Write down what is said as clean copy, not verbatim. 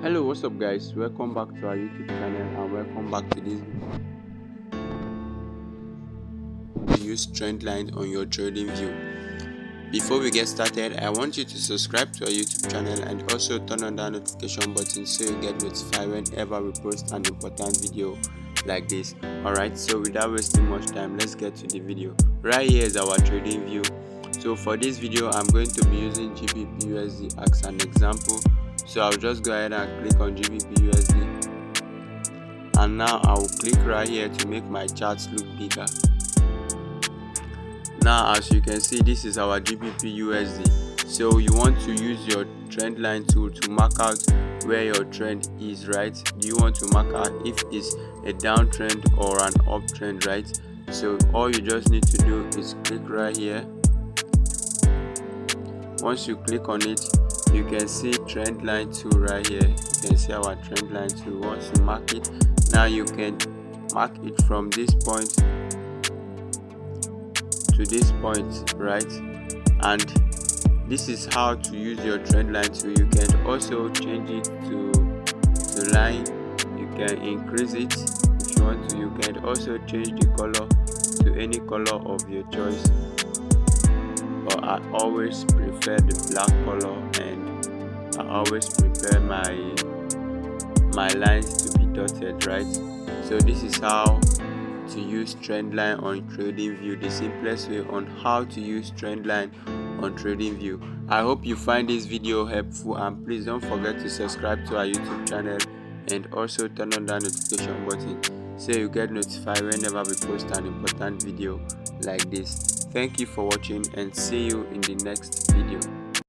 Hello, what's up guys? Welcome back to our YouTube channel and welcome back to this video. Use trend line on your trading view. Before we get started, I want you to subscribe to our YouTube channel and also turn on that notification button so you get notified whenever we post an important video like this. Alright, so without wasting much time, let's get to the video. Right here is our trading view. So for this video, I'm going to be using GBP/USD as an example. So I'll just go ahead and click on GBP/USD, and now I will click right here to make my charts look bigger. Now as you can see, this is our GBP/USD. So you want to use your trend line tool to mark out where your trend is, right? You want to mark out if it's a downtrend or an uptrend, right? So all you just need to do is click right here. Once you click on it, you can see trend line tool right here. You can see our trend line tool. Once you mark it, now you can mark it from this point to this point, right? And this is how to use your trend line tool. You can also change it to line. You can increase it if you want to. You can also change the color to any color of your choice, but I always prefer the black color, and I always prepare my lines to be dotted, right? So this is how to use trend line on TradingView, the simplest way on how to use trend line on TradingView. I hope you find this video helpful, and please don't forget to subscribe to our YouTube channel and also turn on that notification button so you get notified whenever we post an important video like this. Thank you for watching and see you in the next video.